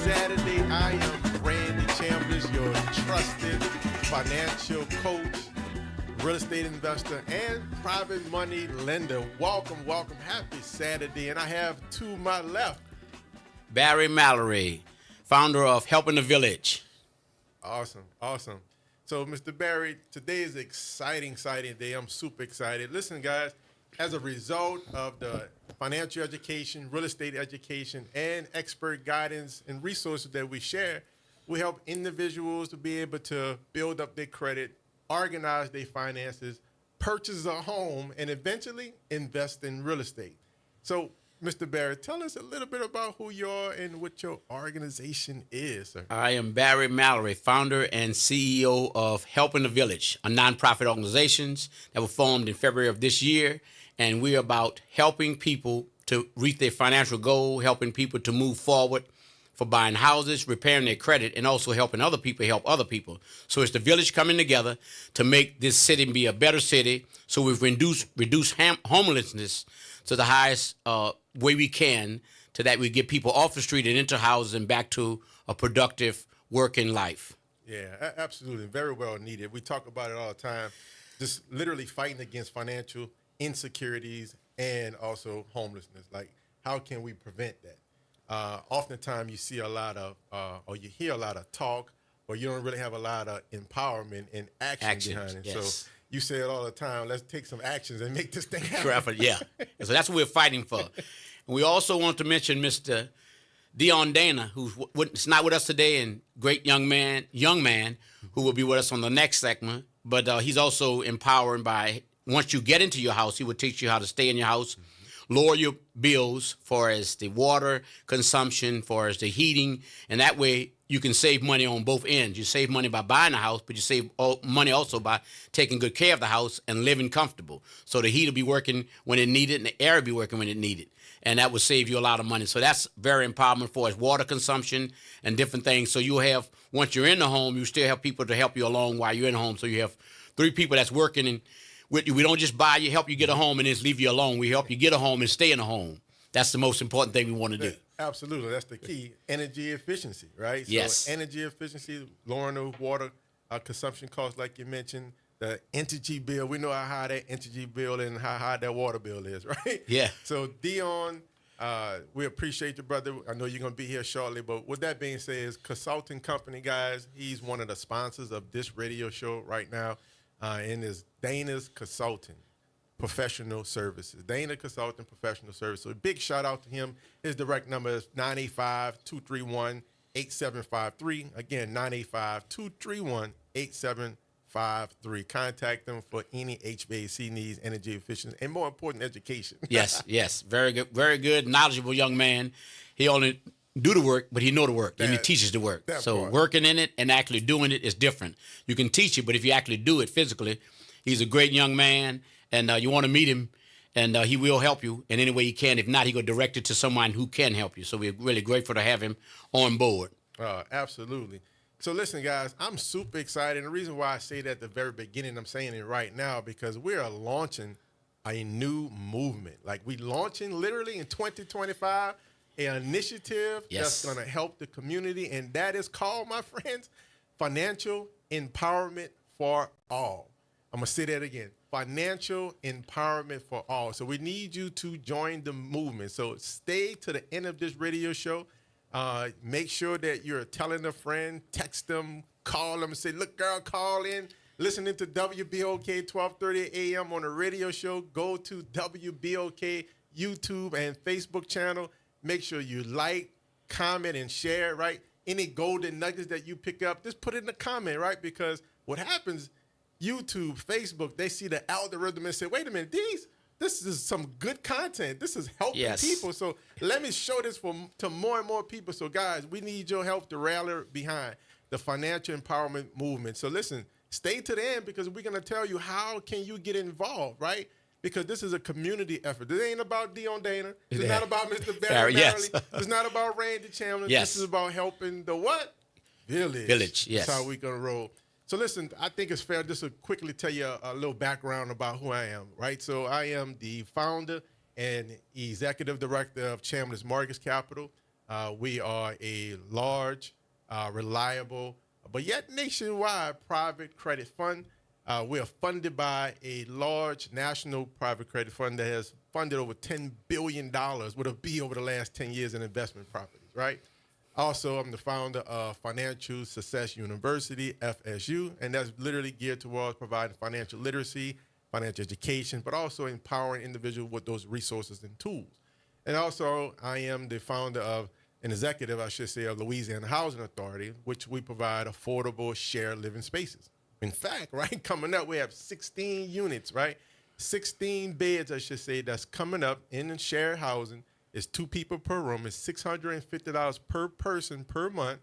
Saturday. I am Randy Chambers, your trusted financial coach, real estate investor, and private money lender. Welcome, welcome. Happy Saturday. And I have to my left, Barry Mallory, founder of Helping the Village. Awesome, awesome. So, Mr. Barry, today is an exciting day. I'm super excited. Listen, guys, as a result of the financial education, real estate education, and expert guidance and resources that we share, we help individuals to be able to build up their credit, organize their finances, purchase a home, and eventually invest in real estate. So, Mr. Barry, tell us a little bit about who you are and what your organization is, sir. I am Barry Mallory, founder and CEO of Helping the Village, a nonprofit organization that was formed in February of this year. And we're about helping people to reach their financial goal, helping people to move forward for buying houses, repairing their credit, and also helping other people help other people. So it's the village coming together to make this city be a better city. So we've reduced homelessness to the highest way we can, to that we get people off the street and into houses and back to a productive working life. Yeah, absolutely. Very well needed. We talk about it all the time, just literally fighting against financial insecurities and also homelessness. Like, how can we prevent that? Oftentimes you see a lot of, or you hear a lot of talk, but you don't really have a lot of empowerment and action behind it. Yes. So you say it all the time, let's take some actions and make this thing happen. Yeah. And so that's what we're fighting for. And we also want to mention Mr. Dion Dana, who's not with us today, and great young man who will be with us on the next segment. But he's also empowering by, once you get into your house, he will teach you how to stay in your house, lower your bills for as the water consumption, for as the heating, and that way you can save money on both ends. You save money by buying a house, but you save money also by taking good care of the house and living comfortable. So the heat will be working when it needed and the air will be working when it needed. And that will save you a lot of money. So that's very empowerment for us, water consumption and different things. So you'll have, once you're in the home, you still have people to help you along while you're in the home. So you have 3 people that's working and with you. We don't just buy you, help you get a home and then just leave you alone. We help you get a home and stay in a home. That's the most important thing we want to do. Absolutely. That's the key. Energy efficiency, right? Yes. So energy efficiency, lowering the water consumption costs, like you mentioned, the energy bill. We know how high that energy bill and how high that water bill is, right? Yeah. So, Dion, we appreciate you, brother. I know you're going to be here shortly, but with that being said, his consulting company, guys, he's one of the sponsors of this radio show right now, and is Dana's Consulting Professional Services. Dana Consulting Professional Services. So a big shout out to him. His direct number is 985-231-8753. Again, 985-231-8753. Contact them for any HVAC needs, energy efficiency, and more important, education. Yes. Very good, knowledgeable young man. He only do the work, but he know the work, and he teaches the work. So part. Working in it and actually doing it is different. You can teach it, but if you actually do it physically, he's a great young man, and you want to meet him, and he will help you in any way he can. If not, he will direct it to someone who can help you. So we're really grateful to have him on board. Absolutely. So listen, guys, I'm super excited. And the reason why I say that at the very beginning, I'm saying it right now, because we are launching a new movement. Like, we launching literally in 2025 an initiative that's going to help the community, and that is called, my friends, Financial Empowerment for All. I'm going to say that again. Financial Empowerment for All. So we need you to join the movement. So stay to the end of this radio show. Make sure that you're telling a friend, text them, call them, and say, look, girl, call in. Listening to WBOK 1230 a.m. on the radio show. Go to WBOK YouTube and Facebook channel. Make sure you like, comment, and share, right? Any golden nuggets that you pick up, just put it in the comment, right? Because what happens, YouTube, Facebook, they see the algorithm and say, wait a minute, this is some good content. This is helping people. So let me show this to more and more people. So, guys, we need your help to rally behind the financial empowerment movement. So, listen, stay to the end, because we're going to tell you how can you get involved, right? Because this is a community effort. This ain't about Dion Dana. It's not about Mr. Barry Mallory. It's not about Randy Chandler. This is about helping the what? Village. Yes. That's how we're going to roll. So listen, I think it's fair just to quickly tell you a little background about who I am, right? So I am the founder and executive director of Chambliss Mortgage Capital. We are a large, reliable, but yet nationwide private credit fund. We are funded by a large national private credit fund that has funded over $10 billion with a B over the last 10 years in investment properties, right? Also, I'm the founder of Financial Success University, FSU, and that's literally geared towards providing financial literacy, financial education, but also empowering individuals with those resources and tools. And also, I am the founder of an executive, I should say, of Louisiana Housing Authority, which we provide affordable shared living spaces. In fact, right, coming up, we have 16 units, right? 16 beds, I should say, that's coming up in shared housing. It's 2 people per room. It's $650 per person per month,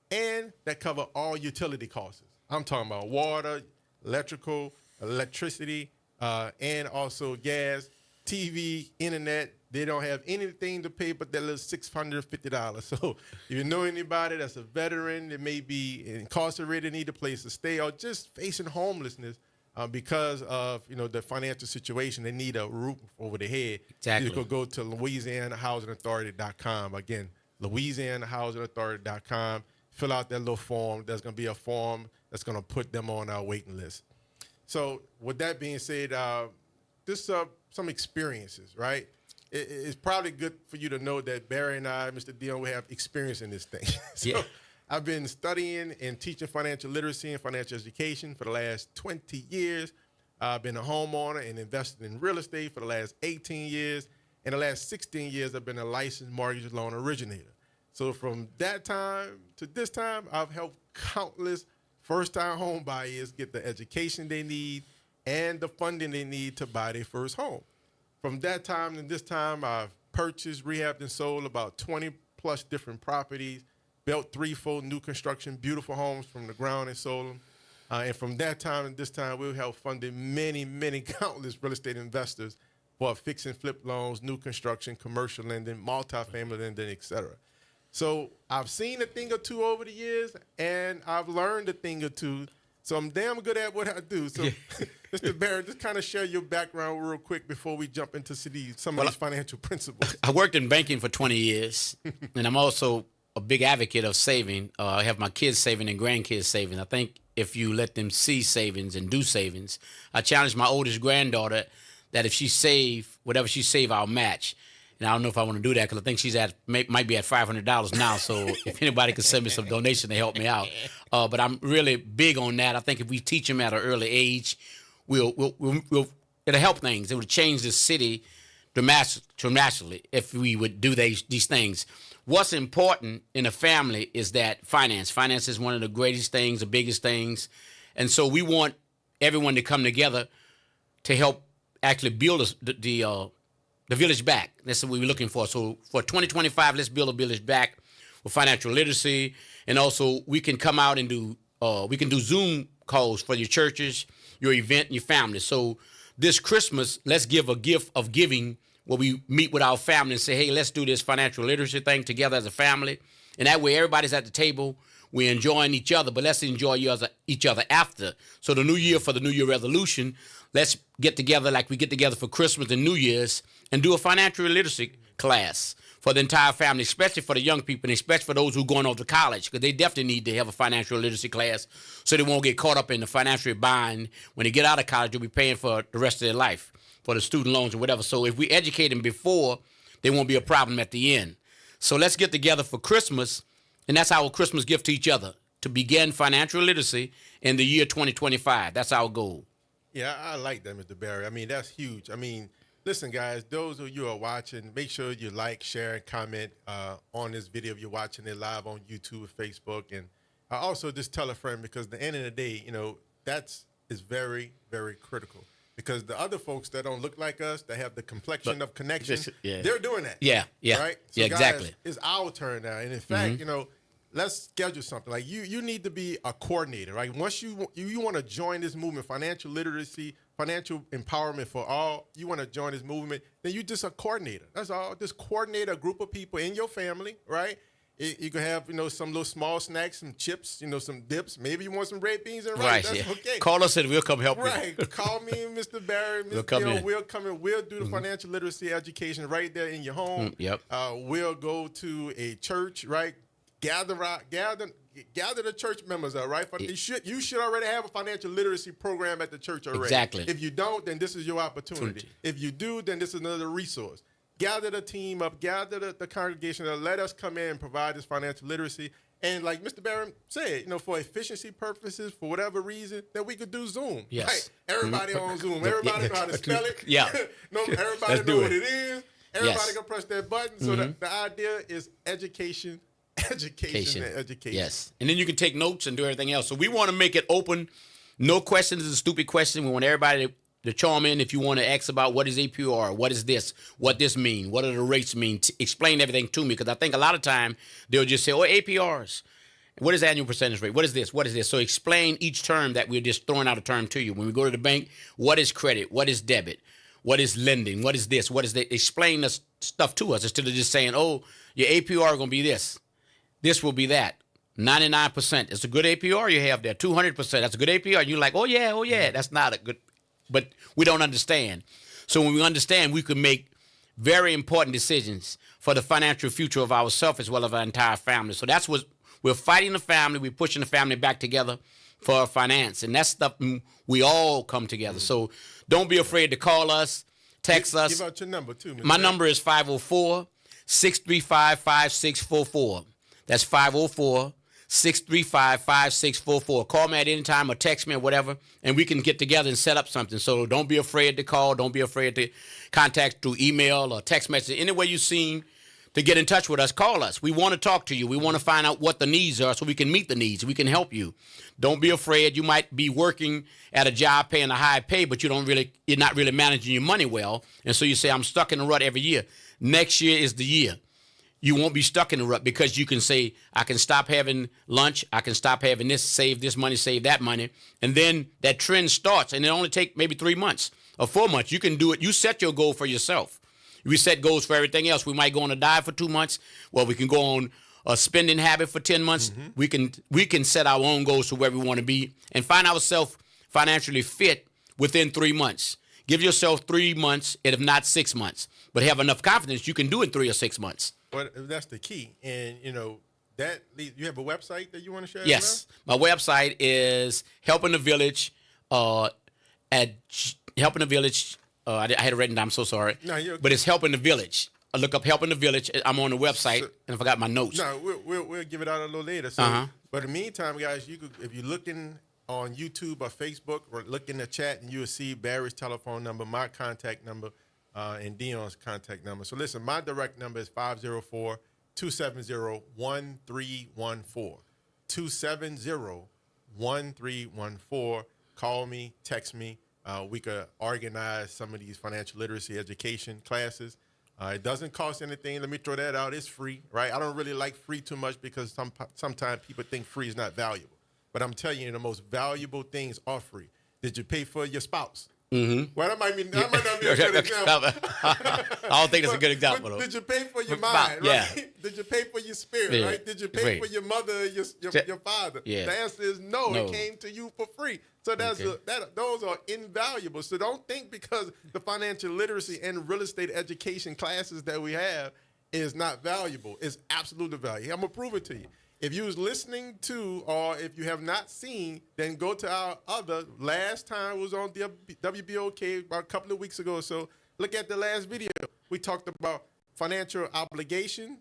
and that cover all utility costs. I'm talking about water, electricity, and also gas, TV, internet. They don't have anything to pay but that little $650. So if you know anybody that's a veteran that may be incarcerated, need a place to stay, or just facing homelessness because of the financial situation, they need a roof over their head. Exactly. You could go to LouisianaHousingAuthority.com. Again, LouisianaHousingAuthority.com. Fill out that little form. There's going to be a form that's going to put them on our waiting list. So with that being said, just some experiences, right? It's probably good for you to know that Barry and I, Mr. Dion, we have experience in this thing. So Yeah. I've been studying and teaching financial literacy and financial education for the last 20 years. I've been a homeowner and invested in real estate for the last 18 years. In the last 16 years, I've been a licensed mortgage loan originator. So from that time to this time, I've helped countless first-time home buyers get the education they need and the funding they need to buy their first home. From that time to this time, I've purchased, rehabbed, and sold about 20-plus different properties, built 3-4 new construction, beautiful homes from the ground and sold them. And from that time and this time, we've helped funded many, many countless real estate investors for fix and flip loans, new construction, commercial lending, multifamily lending, et cetera. So I've seen a thing or two over the years, and I've learned a thing or two. So I'm damn good at what I do. So, Mr. Barrett, just kind of share your background real quick before we jump into some of these financial principles. I worked in banking for 20 years, and I'm also a big advocate of saving. I have my kids saving and grandkids saving. I think if you let them see savings and do savings, I challenged my oldest granddaughter that if she save, whatever she save, I'll match. And I don't know if I want to do that because I think she's might be at $500 now. So if anybody can send me some donation to help me out. But I'm really big on that. I think if we teach them at an early age, it'll help things. It would change the city dramatically if we would do these things. What's important in a family is that finance. Finance is one of the greatest things, the biggest things. And so we want everyone to come together to help actually build the village back. That's what we're looking for. So for 2025, let's build a village back with financial literacy. And also we can come out and do Zoom calls for your churches, your event, and your family. So this Christmas, let's give a gift of giving where we meet with our family and say, hey, let's do this financial literacy thing together as a family. And that way everybody's at the table. We're enjoying each other, but let's enjoy each other after. So the new year, for the New Year resolution, let's get together like we get together for Christmas and New Year's and do a financial literacy class for the entire family, especially for the young people and especially for those who are going off to college, because they definitely need to have a financial literacy class so they won't get caught up in the financial bind. When they get out of college, they'll be paying for the rest of their life for the student loans or whatever. So if we educate them before, there won't be a problem at the end. So let's get together for Christmas, and that's our Christmas gift to each other, to begin financial literacy in the year 2025. That's our goal. Yeah, I like that, Mr. Barry. I mean, that's huge. I mean, listen, guys, those of you who are watching, make sure you like, share, and comment on this video if you're watching it live on YouTube or Facebook. And also just tell a friend, because at the end of the day, that's very, very critical. Because the other folks that don't look like us, that have the complexion of connection, they're doing that. Yeah. Right? So Yeah, exactly. Guys, it's our turn now. And in fact, let's schedule something. Like you need to be a coordinator, right? Once you want to join this movement, financial literacy, financial empowerment for all, you want to join this movement, then you just a coordinator. That's all. Just coordinate a group of people in your family, right? You can have, some little small snacks, some chips, some dips. Maybe you want some red beans and rice. Right. That's Yeah. okay. Call us and we'll come help you. Right. Call me and Mr. Barry. We'll come in. We'll come in. We'll do the financial literacy education right there in your home. Yep. We'll go to a church, right? Gather the church members up, right? You should already have a financial literacy program at the church already. Exactly. If you don't, then this is your opportunity. If you do, then this is another resource. Gather the team up, gather the congregation, and let us come in and provide this financial literacy. And like Mr. Barron said, for efficiency purposes, for whatever reason, then we could do Zoom. Yes. Right? Everybody on Zoom. Everybody know how to spell it. Yeah. Everybody know what it is. Everybody Yes. can press that button. So the idea is education, and education. Yes. And then you can take notes and do everything else. So we want to make it open. No questions is a stupid question. We want everybody to chime in if you want to ask about what is APR, what is this, what this mean, what do the rates mean. Explain everything to me, because I think a lot of time they'll just say, APRs. What is annual percentage rate? What is this? What is this? So explain each term that we're just throwing out a term to you. When we go to the bank, what is credit? What is debit? What is lending? What is this? What is that? Explain the stuff to us instead of just saying, your APR going to be this. This will be that. 99%. It's a good APR you have there. 200%. That's a good APR. And you're like, oh yeah. That's not a good. But we don't understand. So when we understand, we can make very important decisions for the financial future of ourselves as well as our entire family. So that's what we're fighting the family. We're pushing the family back together for finance. And that's stuff we all come together. So don't be afraid to call us, text us. Give out your number, too. Mr. My number is 504-635-5644. That's 504-635-5644. Call me at any time or text me or whatever, and we can get together and set up something. So don't be afraid to call. Don't be afraid to contact through email or text message. Any way you seem to get in touch with us, call us. We want to talk to you. We want to find out what the needs are so we can meet the needs. We can help you. Don't be afraid. You might be working at a job paying a high pay, but you're not really managing your money well. And so you say, I'm stuck in the rut every year. Next year is the year. You won't be stuck in the rut because you can say, I can stop having lunch. I can stop having this, save this money, save that money. And then that trend starts, and it only take maybe 3 months or 4 months. You can do it. You set your goal for yourself. We set goals for everything else. We might go on a diet for 2 months. Well, we can go on a spending habit for 10 months. We can set our own goals to where we want to be and find ourselves financially fit within 3 months. Give yourself 3 months, and if not 6 months. But have enough confidence you can do it in 3 or 6 months. Well, that's the key. And, that you have a website that you want to share? Yes. My website is Helping the Village at Helping the Village. I had it written down. I'm so sorry. No, you're okay. But it's Helping the Village. I look up Helping the Village. I'm on the website, and I forgot my notes. No, we'll give it out a little later. So, But in the meantime, guys, if you're looking on YouTube or Facebook, or look in the chat, and you'll see Barry's telephone number, my contact number, and Dion's contact number. So listen, my direct number is 504-270-1314. 270-1314. Call me, text me. We could organize some of these financial literacy education classes. It doesn't cost anything. Let me throw that out. It's free, right? I don't really like free too much because sometimes people think free is not valuable. But I'm telling you, the most valuable things are free. Did you pay for your spouse? Mm-hmm. Well, that might not be a good example. I don't think that's a good example. Did you pay for your mind, right? Yeah. Did you pay for your spirit, right? Did you pay for your mother, your father? Yeah. The answer is no. It came to you for free. So those are invaluable. So don't think because the financial literacy and real estate education classes that we have is not valuable. It's absolutely valuable. I'm going to prove it to you. If you was listening to, or if you have not seen, then go to our other. Last time was on WBOK about a couple of weeks ago or so. Look at the last video. We talked about financial obligation.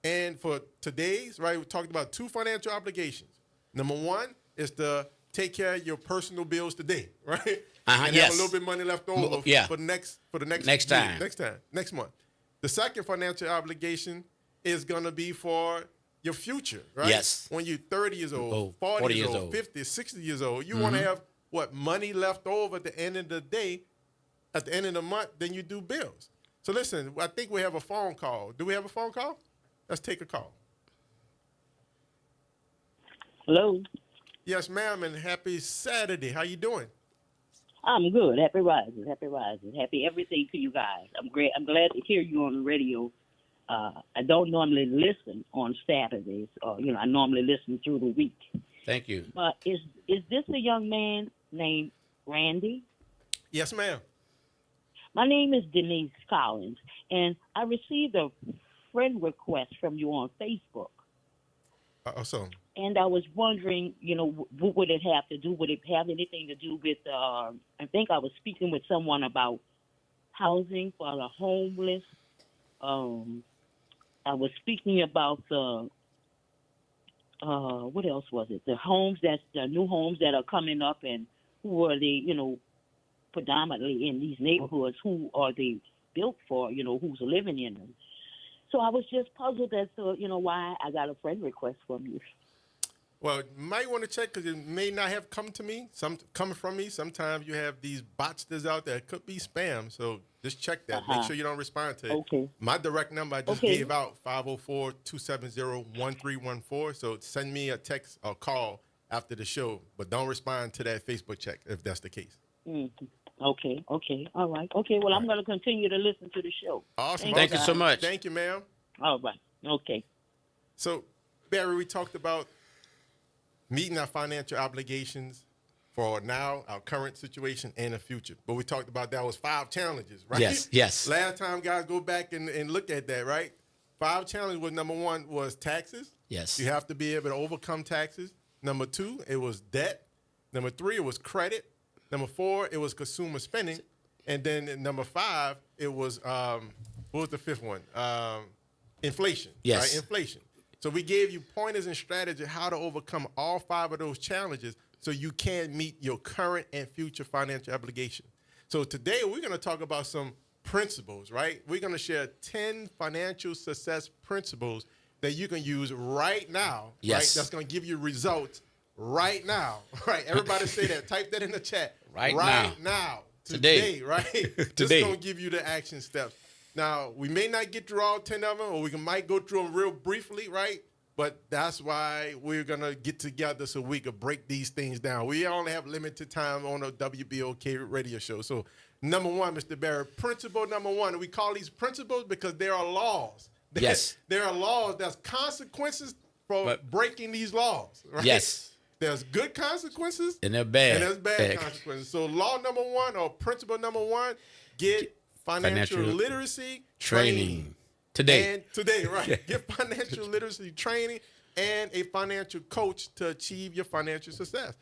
And for today's, right, we talked about 2 financial obligations. Number 1 is to take care of your personal bills today, right? And have a little bit of money left over for the next month. The second financial obligation is going to be for your future, right? Yes. When you're 30 years old, 40 years old, 50, 60 years old, you want to have money left over at the end of the day, at the end of the month, then you do bills. So listen, I think we have a phone call. Do we have a phone call? Let's take a call. Hello. Yes, ma'am, and happy Saturday. How you doing? I'm good. Happy rising. Happy rising. Happy everything to you guys. I'm great. I'm glad to hear you on the radio I don't normally listen on Saturdays, or I normally listen through the week. Thank you. But is this a young man named Randy? Yes, ma'am. My name is Denise Collins, and I received a friend request from you on Facebook. Awesome. And I was wondering, what would it have to do? Would it have anything to do with? I think I was speaking with someone about housing for the homeless. I was speaking about the. What else was it? The new homes that are coming up, and who are they? Predominantly in these neighborhoods. Who are they built for? Who's living in them? So I was just puzzled as to why I got a friend request from you. Well, you might want to check because it may not have come to me. Coming from me. Sometimes you have these bots that's out there. It could be spam. So just check that. Make sure you don't respond to it. Okay. My direct number I just gave out, 504-270-1314. So send me a text or call after the show. But don't respond to that Facebook check if that's the case. Mm-hmm. Okay. All right. Okay, well, I'm going to continue to listen to the show. Awesome. Thank you so much. Thank you, ma'am. All right. Okay. So, Barry, we talked about meeting our financial obligations for now, our current situation, and the future. But we talked about that was 5 challenges, right? Yes. Last time, guys, go back and look at that, right? 5 challenges was, number 1 was taxes. Yes. You have to be able to overcome taxes. Number 2, it was debt. Number 3, it was credit. Number 4, it was consumer spending. And then number 5, it was, what was the 5th one? Inflation. Yes. Right? Inflation. So we gave you pointers and strategies how to overcome all 5 of those challenges so you can meet your current and future financial obligation. So today we're going to talk about some principles, right? We're going to share 10 financial success principles that you can use right now, Yes. right? That's going to give you results right now, right? Everybody say that. Type that in the chat. Right now. Today. Right? Today. This is going to give you the action steps. Now, we may not get through all 10 of them, or might go through them real briefly, right? But that's why we're going to get together so we can break these things down. We only have limited time on a WBOK radio show. So, number 1, Mr. Barrett, principle number 1, and we call these principles because there are laws. Yes. There are laws. There's consequences for breaking these laws, right? Yes. There's good consequences. And they're bad. And there's bad consequences. So law number 1 or principle number 1, get financial literacy training. Today. And today, right. Get financial literacy training and a financial coach to achieve your financial success.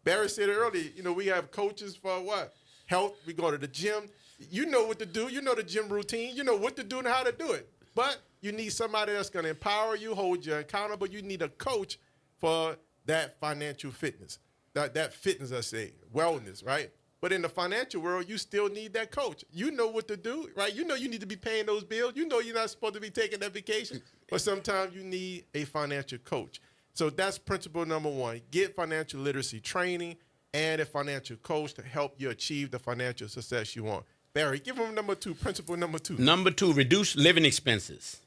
Barry said earlier, we have coaches for what? Health. We go to the gym. You know what to do. You know the gym routine. You know what to do and how to do it. But you need somebody that's going to empower you, hold you accountable. You need a coach for that financial fitness, that fitness, I say, wellness, right? But in the financial world, you still need that coach. You know what to do, right? You know you need to be paying those bills. You know you're not supposed to be taking that vacation, but sometimes you need a financial coach. So that's principle number 1. Get financial literacy training and a financial coach to help you achieve the financial success you want. Barry, give them number 2, principle number 2. Number 2, reduce living expenses.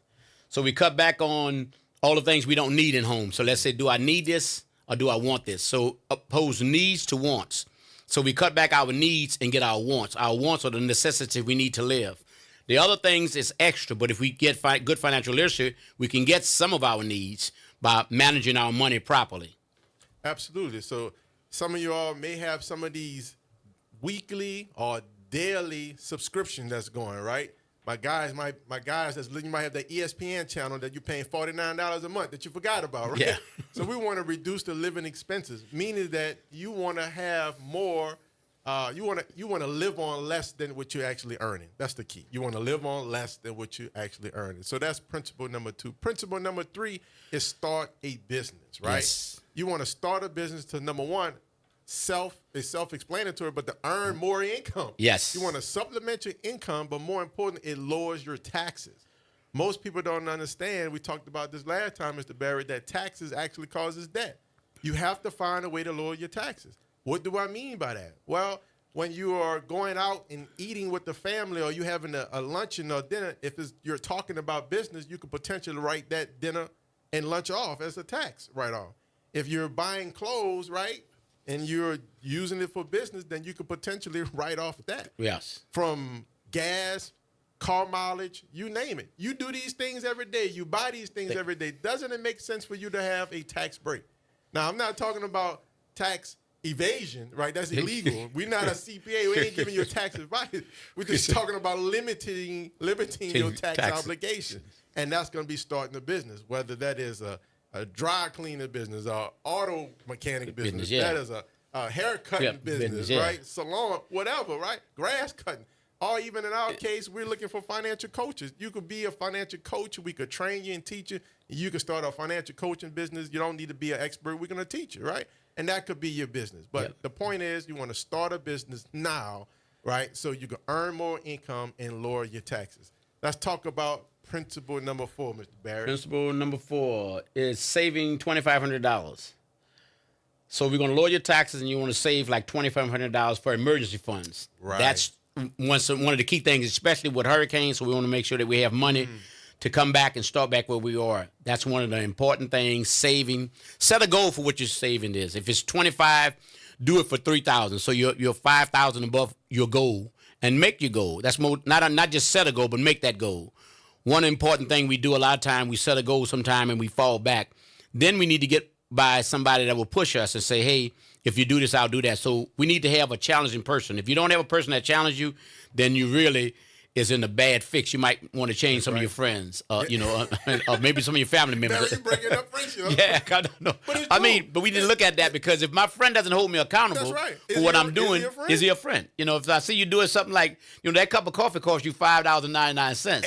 So we cut back on all the things we don't need in home. So let's say, do I need this or do I want this? So oppose needs to wants. So we cut back our needs and get our wants. Our wants are the necessity we need to live. The other things is extra, but if we get good financial literacy, we can get some of our needs by managing our money properly. Absolutely. So some of you all may have some of these weekly or daily subscription that's going, right? My guys that's you might have the ESPN channel that you're paying $49 a month that you forgot about, right? Yeah. So we want to reduce the living expenses, meaning that you want to have more. You want to live on less than what you're actually earning. That's the key. You want to live on less than what you're actually earning. So that's principle number 2. Principle number 3 is start a business, right? Yes. You want to start a business to, number 1, self-explanatory, but to earn more income. Yes. You want to supplement your income, but more important, it lowers your taxes. Most people don't understand, we talked about this last time, Mr. Barrett, that taxes actually causes debt. You have to find a way to lower your taxes. What do I mean by that? Well, when you are going out and eating with the family or you having a luncheon or dinner, if you're talking about business, you could potentially write that dinner and lunch off as a tax write-off. If you're buying clothes, right, and you're using it for business, then you could potentially write off that. Yes. From gas, car mileage, you name it. You do these things every day. You buy these things every day. Doesn't it make sense for you to have a tax break? Now, I'm not talking about tax evasion, right? That's illegal. We're not a CPA. We ain't giving you tax advice. We're just talking about limiting your tax obligations. And that's going to be starting a business, whether that is a dry cleaner business, a auto mechanic business, that is a hair cutting business, right? Salon, whatever, right? Grass cutting. Or even in our case, we're looking for financial coaches. You could be a financial coach. We could train you and teach you. You could start a financial coaching business. You don't need to be an expert. We're going to teach you, right? And that could be your business. But the point is, you want to start a business now, right? So you can earn more income and lower your taxes. Let's talk about principle number 4, Mr. Barrett. Principle number 4 is saving $2,500. So we're going to lower your taxes, and you want to save like $2,500 for emergency funds. Right. That's one of the key things, especially with hurricanes. So we want to make sure that we have money to come back and start back where we are. That's one of the important things. Saving. Set a goal for what your saving is. If it's 25, do it for 3,000. So you're 5,000 above your goal, and make your goal. That's more not just set a goal, but make that goal. One important thing we do a lot of time, we set a goal sometime and we fall back. Then we need to get by somebody that will push us and say, hey, if you do this, I'll do that. So we need to have a challenging person. If you don't have a person that challenges you, then you really is in a bad fix. You might want to change some of your friends, or maybe some of your family members. Now you bringing up friendship. Yeah, I don't know. But we didn't look at that, because if my friend doesn't hold me accountable for what I'm doing, is he a friend? If I see you doing something like, that cup of coffee costs you $5.99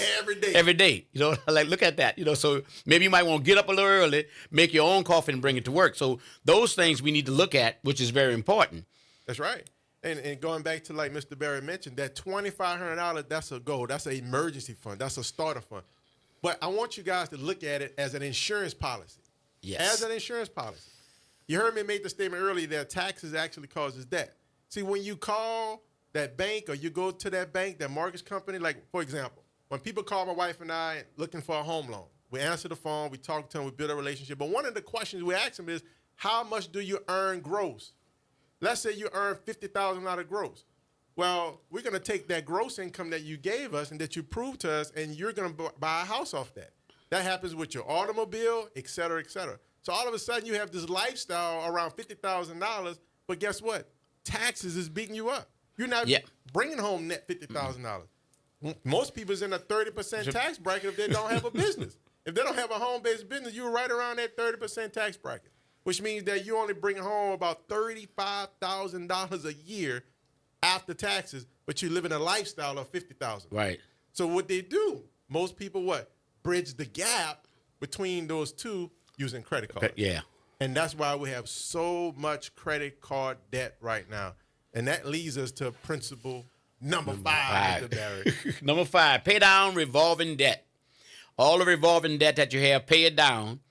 every day. Like, look at that. So maybe you might want to get up a little early, make your own coffee, and bring it to work. So those things we need to look at, which is very important. That's right. And going back to, like Mr. Barrett mentioned, that $2,500, that's a goal. That's an emergency fund. That's a starter fund. But I want you guys to look at it as an insurance policy. Yes. As an insurance policy. You heard me make the statement earlier that taxes actually causes debt. See, when you call that bank or you go to that bank, that mortgage company, like, for example, when people call my wife and I looking for a home loan, we answer the phone, we talk to them, we build a relationship. But one of the questions we ask them is, how much do you earn gross? Let's say you earn $50,000 out of gross. Well, we're going to take that gross income that you gave us and that you proved to us, and you're going to buy a house off that. That happens with your automobile, et cetera, et cetera. So all of a sudden you have this lifestyle around $50,000, but guess what? Taxes is beating you up. You're not bringing home net $50,000. Most people's in a 30% tax bracket if they don't have a business. If they don't have a home-based business, you're right around that 30% tax bracket, which means that you only bring home about $35,000 a year after taxes, but you live in a lifestyle of $50,000. Right. So what they do, most people bridge the gap between those two using credit cards. Yeah. And that's why we have so much credit card debt right now. And that leads us to principle number 5, Mr. Barrett. Number 5, pay down revolving debt. All the revolving debt that you have, pay it down.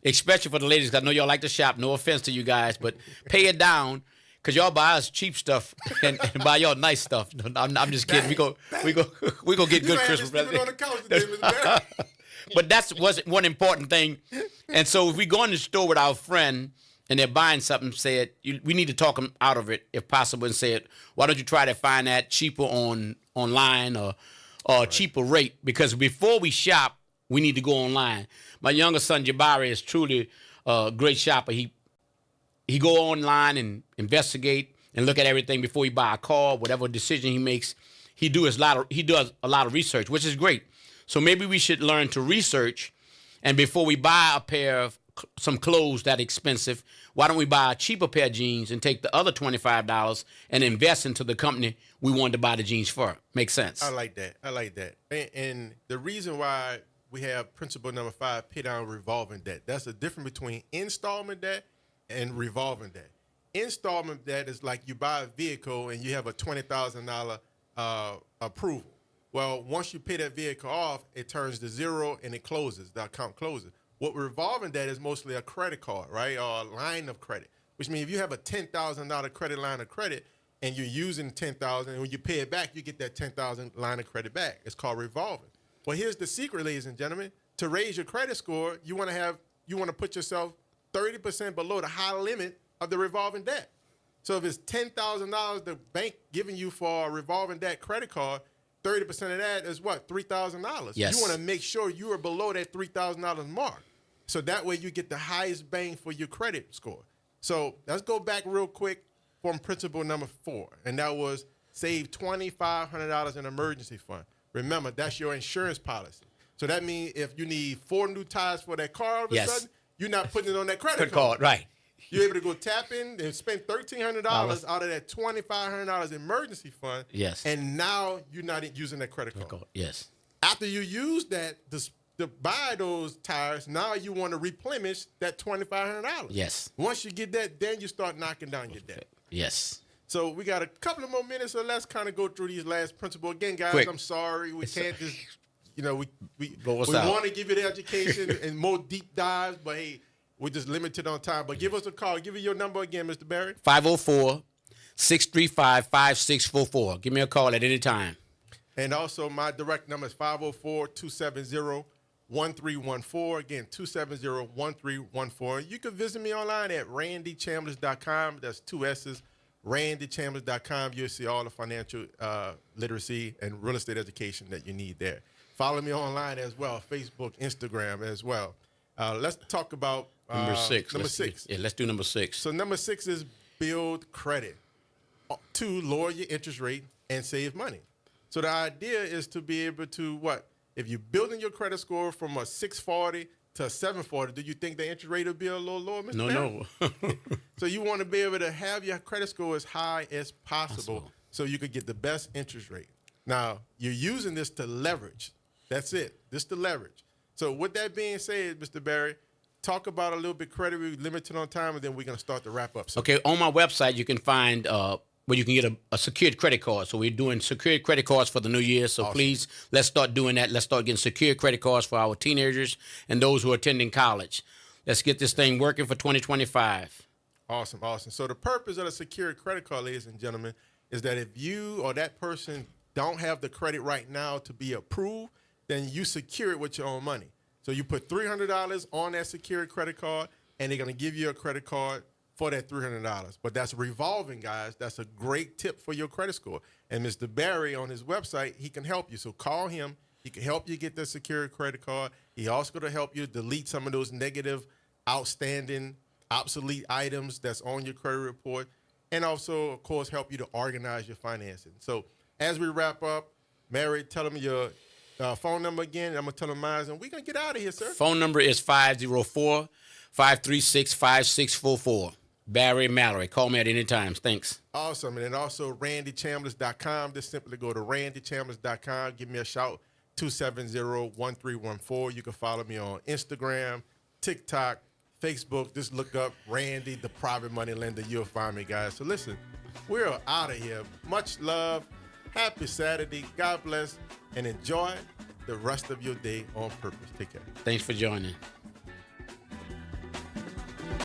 Especially for the ladies, 'cause I know y'all like to shop. No offense to you guys, but pay it down, because y'all buy us cheap stuff and buy y'all nice stuff. I'm just kidding. We go get good Christmas presents. On the couch today, Mr. Barrett. But that's one important thing. And so if we go in the store with our friend and they're buying something, we need to talk them out of it if possible, and say, why don't you try to find that cheaper online or a cheaper rate? Because before we shop, we need to go online. My younger son, Jabari, is truly a great shopper. He go online and investigate and look at everything before he buy a car, whatever decision he makes. He does a lot of research, which is great. So maybe we should learn to research, and before we buy a pair of some clothes that expensive, why don't we buy a cheaper pair of jeans and take the other $25 and invest into the company we wanted to buy the jeans for? Makes sense. I like that. And the reason why we have principle number 5, pay down revolving debt. That's the difference between installment debt and revolving debt. Installment debt is like you buy a vehicle and you have a $20,000 approval. Well, once you pay that vehicle off, it turns to zero and it closes. The account closes. What revolving debt is mostly a credit card, right, or a line of credit, which means if you have a $10,000 credit line of credit and you're using $10,000, and when you pay it back, you get that $10,000 line of credit back. It's called revolving. Well, here's the secret, ladies and gentlemen. To raise your credit score, you want to put yourself 30% below the high limit of the revolving debt. So if it's $10,000 the bank giving you for a revolving debt credit card, 30% of that is what? $3,000. Yes. You want to make sure you are below that $3,000 mark. So that way you get the highest bang for your credit score. So let's go back real quick from principle number 4. And that was save $2,500 in emergency fund. Remember, that's your insurance policy. So that means if you need 4 new tires for that car all of a Yes. sudden, you're not putting it on that credit Good card. call. Right. You're able to go tap in and spend $1,300 out of that $2,500 emergency fund. Yes. And now you're not using that credit card. Yes. After you use that to buy those tires, now you want to replenish that $2,500. Yes. Once you get that, then you start knocking down your debt. Yes. So we got a couple of more minutes, so let's kind of go through these last principles. Again, guys, Quick. I'm sorry. We can't just, we Blow us out. want to give you the education and more deep dives, but hey, we're just limited on time. But give us a call. Give me your number again, Mr. Barry. 504-635-5644. Give me a call at any time. And also my direct number is 504-270-1314. Again, 270-1314. You can visit me online at randychambliss.com. That's 2 S's. randychambliss.com. You'll see all the financial literacy and real estate education that you need there. Follow me online as well, Facebook, Instagram as well. Let's talk about Number 6. Number 6. Yeah, let's do number 6. So number 6 is build credit to lower your interest rate and save money. So the idea is to be able to what? If you're building your credit score from a 640 to a 740, do you think the interest rate will be a little lower, Mr. No, Barry? no. So you want to be able to have your credit score as high as possible so you could get the best interest rate. Now, you're using this to leverage. That's it. This to leverage. So with that being said, Mr. Barry, talk about a little bit credit. We're limited on time, and then we're going to start to wrap up. So Okay, on my website, you can find where you can get a secured credit card. So we're doing secured credit cards for the new year. So please, let's start doing that. Let's start getting secured credit cards for our teenagers and those who are attending college. Let's get this thing working for 2025. Awesome. So the purpose of the secured credit card, ladies and gentlemen, is that if you or that person don't have the credit right now to be approved, then you secure it with your own money. So you put $300 on that secured credit card, and they're going to give you a credit card for that $300. But that's revolving, guys. That's a great tip for your credit score. And Mr. Barry on his website, he can help you. So call him. He can help you get the secured credit card. He also going to help you delete some of those negative, outstanding, obsolete items that's on your credit report. And also, of course, help you to organize your financing. So as we wrap up, Mary, tell them your phone number again. I'm going to tell them mine, and we're going to get out of here, sir. Phone number is 504-536-5644. Barry Mallory. Call me at any time. Thanks. Awesome. And then also randychambliss.com. Just simply go to randychambliss.com. Give me a shout, 270-1314. You can follow me on Instagram, TikTok, Facebook. Just look up Randy, the private money lender. You'll find me, guys. So listen, we're out of here. Much love. Happy Saturday. God bless. And enjoy the rest of your day on purpose. Take care. Thanks for joining.